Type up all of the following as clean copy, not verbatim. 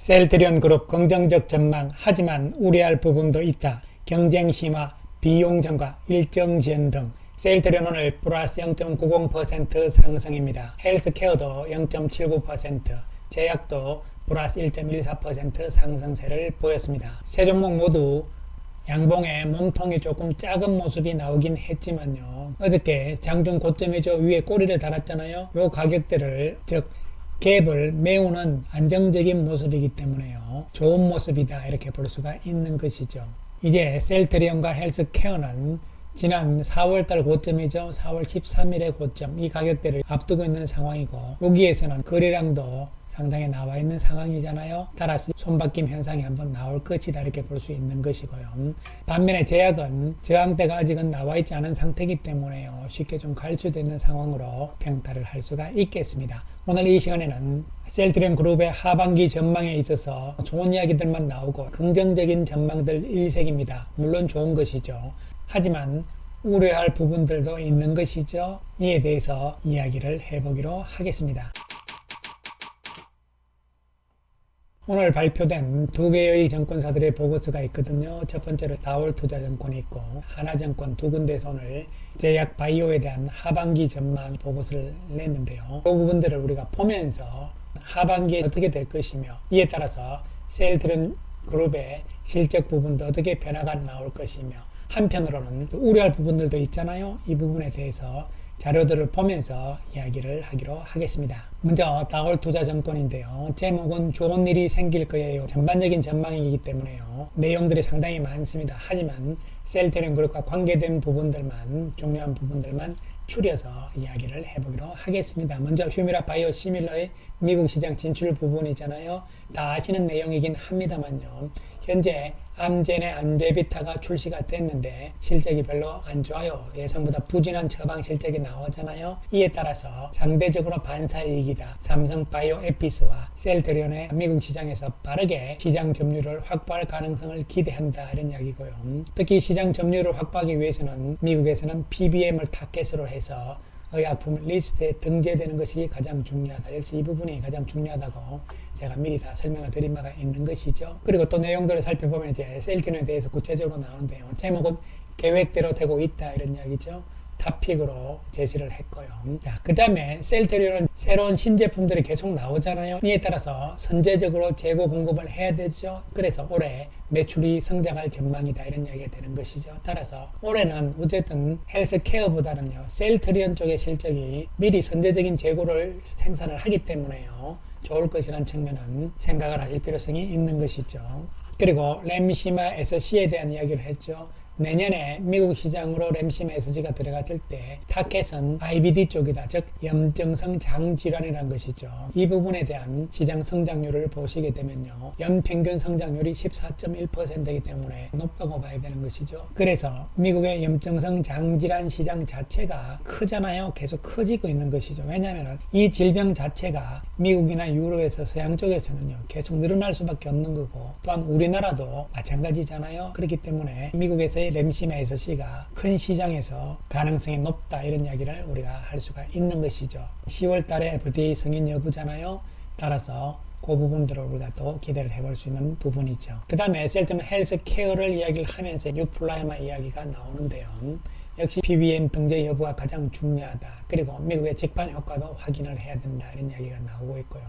셀트리온 그룹 긍정적 전망, 하지만 우려할 부분도 있다. 경쟁 심화, 비용 증가, 일정 지연 등. 셀트리온 오늘 플러스 0.90% 상승입니다. 헬스케어도 0.79%, 제약도 플러스 1.14% 상승세를 보였습니다. 세 종목 모두 양봉에 몸통이 조금 작은 모습이 나오긴 했지만요. 어저께 장중 고점이죠. 위에 꼬리를 달았잖아요. 요 가격대를, 즉 갭을 메우는 안정적인 모습이기 때문에요. 좋은 모습이다 이렇게 볼 수가 있는 것이죠. 이제 셀트리온과 헬스케어는 지난 4월달 고점이죠. 4월 13일의 고점, 이 가격대를 앞두고 있는 상황이고, 여기에서는 거래량도 상당히 나와 있는 상황이잖아요. 따라서 손바뀜 현상이 한번 나올 것이다 이렇게 볼 수 있는 것이고요. 반면에 제약은 저항대가 아직은 나와 있지 않은 상태이기 때문에요. 쉽게 좀 갈 수도 있는 상황으로 평가를 할 수가 있겠습니다. 오늘 이 시간에는 셀트리온 그룹의 하반기 전망에 있어서 좋은 이야기들만 나오고 긍정적인 전망들 일색입니다. 물론 좋은 것이죠. 하지만 우려할 부분들도 있는 것이죠. 이에 대해서 이야기를 해보기로 하겠습니다. 오늘 발표된 두 개의 증권사들의 보고서가 있거든요. 첫 번째로 다올투자증권이 있고 하나증권 두 군데에서 오늘 제약 바이오에 대한 하반기 전망 보고서를 냈는데요. 그 부분들을 우리가 보면서 하반기에 어떻게 될 것이며, 이에 따라서 셀트리온 그룹의 실적 부분도 어떻게 변화가 나올 것이며, 한편으로는 우려할 부분들도 있잖아요. 이 부분에 대해서 자료들을 보면서 이야기를 하기로 하겠습니다. 먼저 다올투자증권인데요. 제목은 좋은 일이 생길 거예요. 전반적인 전망이기 때문에요. 내용들이 상당히 많습니다. 하지만 셀트리온 그룹과 관계된 부분들만, 중요한 부분들만 추려서 이야기를 해보기로 하겠습니다. 먼저 휴미라 바이오 시밀러의 미국 시장 진출 부분이잖아요. 다 아시는 내용이긴 합니다만요. 현재 암젠의 안베비타가 출시가 됐는데 실적이 별로 안 좋아요. 예상보다 부진한 처방 실적이 나오잖아요. 이에 따라서 상대적으로 반사이익이다. 삼성바이오 에피스와 셀트리온의 미국 시장에서 빠르게 시장 점유율을 확보할 가능성을 기대한다 이런 이야기고요. 특히 시장 점유율을 확보하기 위해서는 미국에서는 PBM을 타겟으로 해서 의약품 리스트에 등재되는 것이 가장 중요하다. 역시 이 부분이 가장 중요하다고 제가 미리 다 설명을 드린 바가 있는 것이죠. 그리고 또 내용들을 살펴보면 이제 셀트리온에 대해서 구체적으로 나오는데요. 제목은 계획대로 되고 있다 이런 이야기죠. 탑픽으로 제시를 했고요. 자, 그 다음에 셀트리온은 새로운 신제품들이 계속 나오잖아요. 이에 따라서 선제적으로 재고 공급을 해야 되죠. 그래서 올해 매출이 성장할 전망이다 이런 이야기가 되는 것이죠. 따라서 올해는 어쨌든 헬스케어보다는요, 셀트리온 쪽의 실적이 미리 선제적인 재고를 생산을 하기 때문에요, 좋을 것이라는 측면은 생각을 하실 필요성이 있는 것이죠. 그리고 램시마 SC에 대한 이야기를 했죠. 내년에 미국 시장으로 램시마 SG가 들어갔을 때 타겟은 IBD 쪽이다. 즉 염증성 장질환이라는 것이죠. 이 부분에 대한 시장 성장률을 보시게 되면요, 연평균 성장률이 14.1%이기 때문에 높다고 봐야 되는 것이죠. 그래서 미국의 염증성 장질환 시장 자체가 크잖아요. 계속 커지고 있는 것이죠. 왜냐하면 이 질병 자체가 미국이나 유럽에서 서양 쪽에서는요, 계속 늘어날 수밖에 없는 거고, 또한 우리나라도 마찬가지잖아요. 그렇기 때문에 미국에서의 램시마 SC가 큰 시장에서 가능성이 높다 이런 이야기를 우리가 할 수가 있는 것이죠. 10월 달에 FDA 승인 여부잖아요. 따라서 그 부분들을 우리가 또 기대를 해볼 수 있는 부분이죠. 그 다음에 셀트리온 헬스케어를 이야기를 하면서 유플라이마 이야기가 나오는데요. 역시 PBM 등재 여부가 가장 중요하다. 그리고 미국의 직판 효과도 확인을 해야 된다 이런 이야기가 나오고 있고요.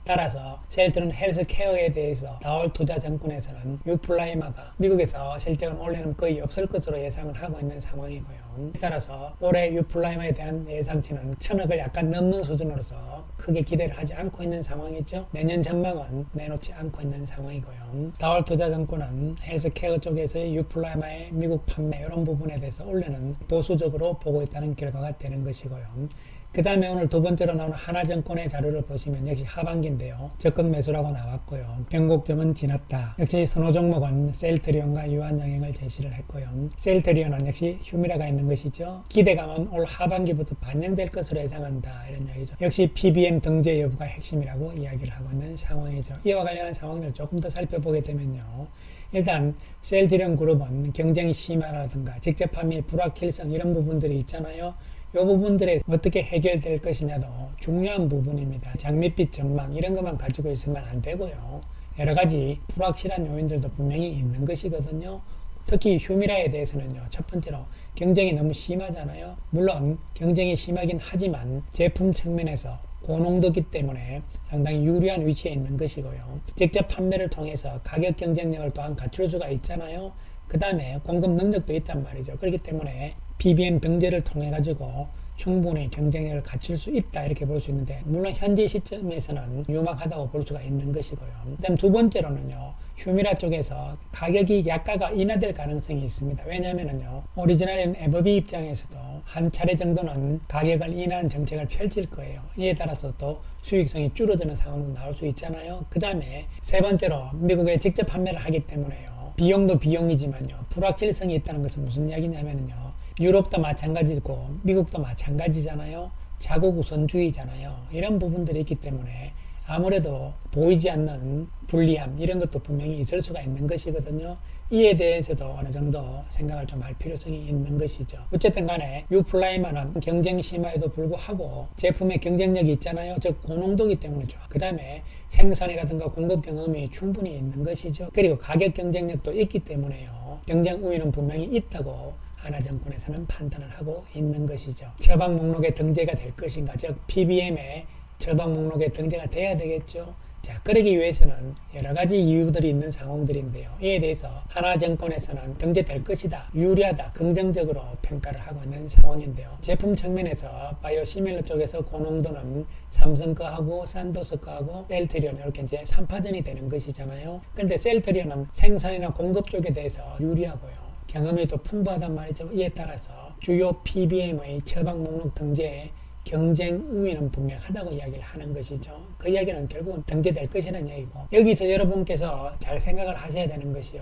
따라서 셀트리온 헬스케어에 대해서 다올투자증권에서는 유플라이마가 미국에서 실적은 올해는 거의 없을 것으로 예상을 하고 있는 상황이고요. 따라서 올해 유플라이마에 대한 예상치는 1000억을 약간 넘는 수준으로서 크게 기대를 하지 않고 있는 상황이죠. 내년 전망은 내놓지 않고 있는 상황이고요. 다올투자증권은 헬스케어 쪽에서의 유플라이마의 미국 판매 이런 부분에 대해서 올해는 보수적으로 보고 있다는 결과가 되는 것이고요. 그 다음에 오늘 두 번째로 나오는 하나증권의 자료를 보시면 역시 하반기인데요. 적극 매수라고 나왔고요. 변곡점은 지났다. 역시 선호 종목은 셀트리온과 유한 영향을 제시를 했고요. 셀트리온은 역시 휴미라가 있는 것이죠. 기대감은 올 하반기부터 반영될 것으로 예상한다 이런 이야기죠. 역시 PBM 등재 여부가 핵심이라고 이야기를 하고 있는 상황이죠. 이와 관련한 상황을 조금 더 살펴보게 되면요, 일단 셀트리온 그룹은 경쟁 심화라든가 직접 판매 불확실성 이런 부분들이 있잖아요. 이 부분들이 어떻게 해결될 것이냐도 중요한 부분입니다. 장밋빛 전망 이런 것만 가지고 있으면 안 되고요. 여러 가지 불확실한 요인들도 분명히 있는 것이거든요. 특히 휴미라에 대해서는요, 첫 번째로 경쟁이 너무 심하잖아요. 물론 경쟁이 심하긴 하지만 제품 측면에서 고농도기 때문에 상당히 유리한 위치에 있는 것이고요. 직접 판매를 통해서 가격 경쟁력을 또한 갖출 수가 있잖아요. 그 다음에 공급 능력도 있단 말이죠. 그렇기 때문에 PBM 등재를 통해 가지고 충분히 경쟁력을 갖출 수 있다 이렇게 볼 수 있는데, 물론 현재 시점에서는 유망하다고 볼 수가 있는 것이고요. 그 다음 두 번째로는요, 휴미라 쪽에서 가격이 약가가 인하될 가능성이 있습니다. 왜냐하면요, 오리지널인 에버비 입장에서도 한 차례 정도는 가격을 인하하는 정책을 펼칠 거예요. 이에 따라서 또 수익성이 줄어드는 상황도 나올 수 있잖아요. 그 다음에 세 번째로 미국에 직접 판매를 하기 때문에요, 비용도 비용이지만요, 불확실성이 있다는 것은 무슨 이야기냐면요, 유럽도 마찬가지고 미국도 마찬가지잖아요. 자국 우선주의잖아요. 이런 부분들이 있기 때문에 아무래도 보이지 않는 불리함 이런 것도 분명히 있을 수가 있는 것이거든요. 이에 대해서도 어느 정도 생각을 좀 할 필요성이 있는 것이죠. 어쨌든 간에 유플라이만은 경쟁 심화에도 불구하고 제품의 경쟁력이 있잖아요. 즉 고농도기 때문에 좋아. 그 다음에 생산이라든가 공급 경험이 충분히 있는 것이죠. 그리고 가격 경쟁력도 있기 때문에요, 경쟁 우위는 분명히 있다고 하나증권에서는 판단을 하고 있는 것이죠. 처방 목록에 등재가 될 것인가, 즉 PBM에 처방 목록에 등재가 돼야 되겠죠. 자, 그러기 위해서는 여러 가지 이유들이 있는 상황들인데요. 이에 대해서 하나증권에서는 등재될 것이다, 유리하다, 긍정적으로 평가를 하고 있는 상황인데요. 제품 측면에서 바이오시밀러 쪽에서 고농도는 삼성 거하고 산도스 거하고 셀트리온 이렇게 이제 3파전이 되는 것이잖아요. 근데 셀트리온은 생산이나 공급 쪽에 대해서 유리하고요, 경험이 또 풍부하단 말이죠. 이에 따라서 주요 PBM의 처방 목록 등재에 경쟁 우위는 분명하다고 이야기를 하는 것이죠. 그 이야기는 결국은 등재될 것이라는 이야기고, 여기서 여러분께서 잘 생각을 하셔야 되는 것이요,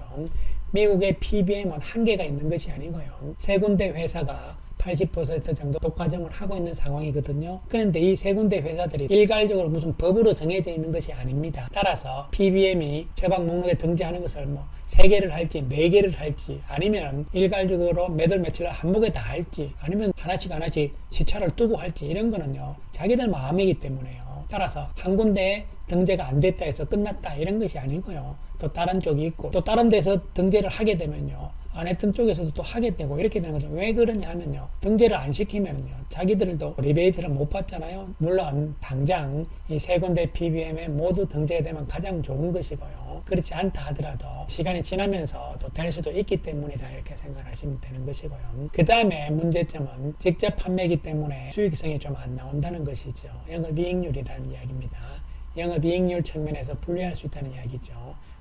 미국의 PBM은 한계가 있는 것이 아니고요, 세 군데 회사가 80% 정도 독과점을 하고 있는 상황이거든요. 그런데 이 세 군데 회사들이 일괄적으로 무슨 법으로 정해져 있는 것이 아닙니다. 따라서 PBM이 처방 목록에 등재하는 것을 3개를 할지 4개를 할지, 아니면 일괄적으로 매달 며칠 한 목에 다 할지, 아니면 하나씩 시차를 두고 할지, 이런 거는요, 자기들 마음이기 때문에요. 따라서 한 군데에 등재가 안 됐다 해서 끝났다 이런 것이 아니고요, 또 다른 쪽이 있고, 또 다른 데서 등재를 하게 되면요, 안 했던 쪽에서도 또 하게 되고 이렇게 되는 거죠. 왜 그러냐 하면요, 등재를 안 시키면요, 자기들도 리베이트를 못 받잖아요. 물론 당장 이 세 군데 PBM에 모두 등재가 되면 가장 좋은 것이고요, 그렇지 않다 하더라도 시간이 지나면서 또 될 수도 있기 때문이다 이렇게 생각하시면 되는 것이고요. 그 다음에 문제점은 직접 판매이기 때문에 수익성이 좀 안 나온다는 것이죠. 영업이익률이라는 이야기입니다. 영업이익률 측면에서 분리할 수 있다는 이야기죠.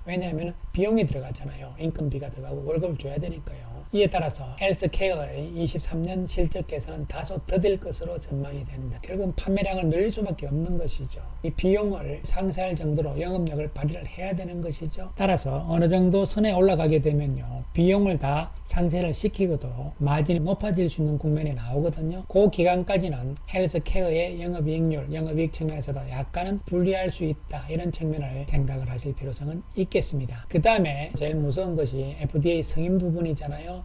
왜냐하면 비용이 들어가잖아요. 인건비가 들어가고 월급을 줘야 되니까요. 이에 따라서 헬스케어의 23년 실적 개선은 다소 더딜 것으로 전망이 됩니다. 결국은 판매량을 늘릴 수밖에 없는 것이죠. 이 비용을 상쇄할 정도로 영업력을 발휘를 해야 되는 것이죠. 따라서 어느 정도 선에 올라가게 되면요, 비용을 다 상쇄를 시키고도 마진이 높아질 수 있는 국면이 나오거든요. 그 기간까지는 헬스케어의 영업이익률, 영업이익 측면에서도 약간은 불리할 수 있다, 이런 측면을 생각을 하실 필요성은 있겠습니다. 그 다음에 제일 무서운 것이 FDA 승인 부분이잖아요.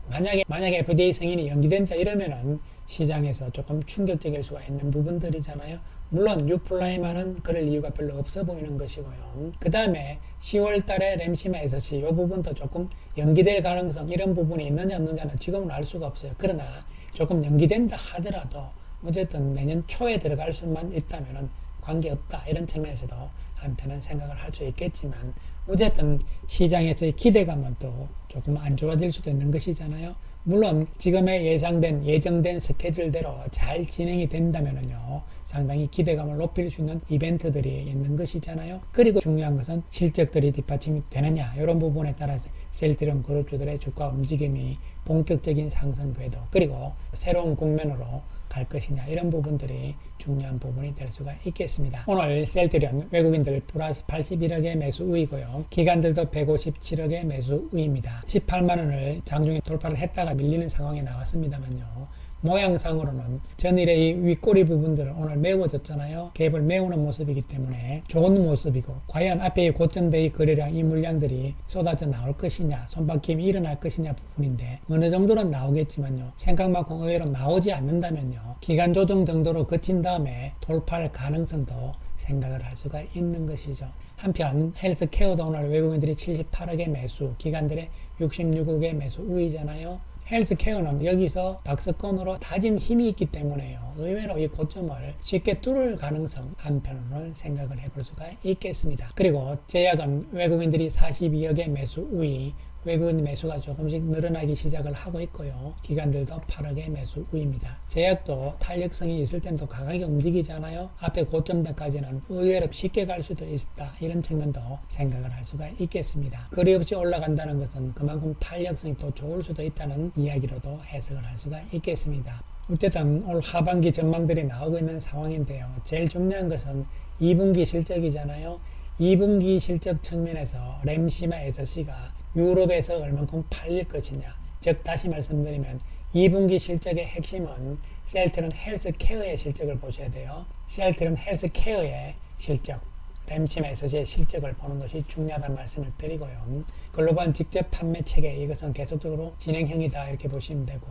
만약에 FDA 승인이 연기된다 이러면은 시장에서 조금 충격적일 수가 있는 부분들이잖아요. 물론 유플라이만은 그럴 이유가 별로 없어 보이는 것이고요. 그 다음에 10월 달에 램시마 SC 이 부분도 조금 연기될 가능성, 이런 부분이 있느냐 없느냐는 지금은 알 수가 없어요. 그러나 조금 연기된다 하더라도 어쨌든 내년 초에 들어갈 수만 있다면 관계없다, 이런 측면에서도 한편은 생각을 할 수 있겠지만, 어쨌든 시장에서의 기대감은 또 조금 안 좋아질 수도 있는 것이잖아요. 물론 지금의 예정된 스케줄대로 잘 진행이 된다면요, 상당히 기대감을 높일 수 있는 이벤트들이 있는 것이잖아요. 그리고 중요한 것은 실적들이 뒷받침이 되느냐, 이런 부분에 따라서 셀트리온 그룹주들의 주가 움직임이 본격적인 상승 궤도, 그리고 새로운 국면으로 갈 것이냐, 이런 부분들이 중요한 부분이 될 수가 있겠습니다. 오늘 셀트리온 외국인들 플러스 81억의 매수 우위고요, 기관들도 157억의 매수 우위입니다. 18만원을 장중에 돌파를 했다가 밀리는 상황이 나왔습니다만요, 모양상으로는 전일의 윗꼬리 부분들은 오늘 메워졌잖아요. 갭을 메우는 모습이기 때문에 좋은 모습이고, 과연 앞에 고점대의 거래량, 이 물량들이 쏟아져 나올 것이냐, 손바뀜이 일어날 것이냐 부분인데, 어느 정도는 나오겠지만요, 생각만큼 의외로 나오지 않는다면요, 기간 조정 정도로 거친 다음에 돌파할 가능성도 생각을 할 수가 있는 것이죠. 한편 헬스케어도 오늘 외국인들이 78억의 매수, 기관들의 66억의 매수 우위잖아요. 헬스케어는 여기서 박스권으로 다진 힘이 있기 때문에요. 의외로 이 고점을 쉽게 뚫을 가능성 한편으로는 생각을 해볼 수가 있겠습니다. 그리고 제약은 외국인들이 42억의 매수 우위, 외국인 매수가 조금씩 늘어나기 시작을 하고 있고요. 기관들도 8억의 매수 우위입니다. 제약도 탄력성이 있을 땐 또 강하게 움직이잖아요. 앞에 고점대까지는 의외로 쉽게 갈 수도 있다. 이런 측면도 생각을 할 수가 있겠습니다. 거리 없이 올라간다는 것은 그만큼 탄력성이 또 좋을 수도 있다는 이야기로도 해석을 할 수가 있겠습니다. 어쨌든 올 하반기 전망들이 나오고 있는 상황인데요. 제일 중요한 것은 2분기 실적이잖아요. 2분기 실적 측면에서 램시마 SC가 유럽에서 얼만큼 팔릴 것이냐. 즉 다시 말씀드리면 2분기 실적의 핵심은 셀트론 헬스케어의 실적을 보셔야 돼요. 셀트론 헬스케어의 실적, 램시마 SC의 실적을 보는 것이 중요하다는 말씀을 드리고요. 글로벌 직접 판매 체계, 이것은 계속적으로 진행형이다 이렇게 보시면 되고,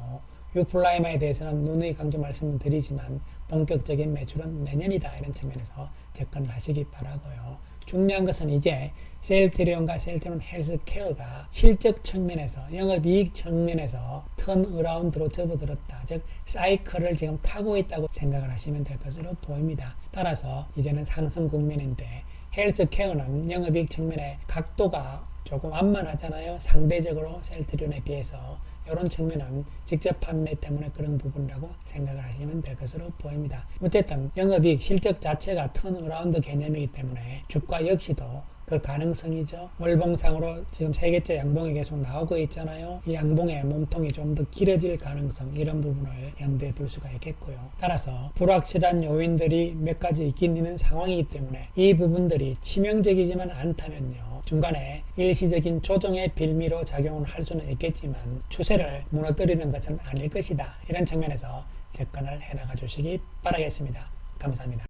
유플라이마에 대해서는 누누이 강조 말씀을 드리지만 본격적인 매출은 내년이다 이런 측면에서 접근을 하시기 바라고요. 중요한 것은 이제 셀트리온과 셀트리온 헬스케어가 실적 측면에서 영업이익 측면에서 턴어라운드로 접어들었다. 즉 사이클을 지금 타고 있다고 생각을 하시면 될 것으로 보입니다. 따라서 이제는 상승 국면인데 헬스케어는 영업이익 측면에 각도가 조금 완만하잖아요. 상대적으로 셀트리온에 비해서 이런 측면은 직접 판매 때문에 그런 부분이라고 생각을 하시면 될 것으로 보입니다. 어쨌든 영업이익 실적 자체가 턴어라운드 개념이기 때문에 주가 역시도 그 가능성이죠. 월봉상으로 지금 세계째 양봉이 계속 나오고 있잖아요. 이 양봉의 몸통이 좀 더 길어질 가능성, 이런 부분을 염두에 둘 수가 있겠고요. 따라서 불확실한 요인들이 몇 가지 있긴 있는 상황이기 때문에 이 부분들이 치명적이지만 않다면요, 중간에 일시적인 조정의 빌미로 작용을 할 수는 있겠지만 추세를 무너뜨리는 것은 아닐 것이다. 이런 측면에서 접근을 해나가 주시기 바라겠습니다. 감사합니다.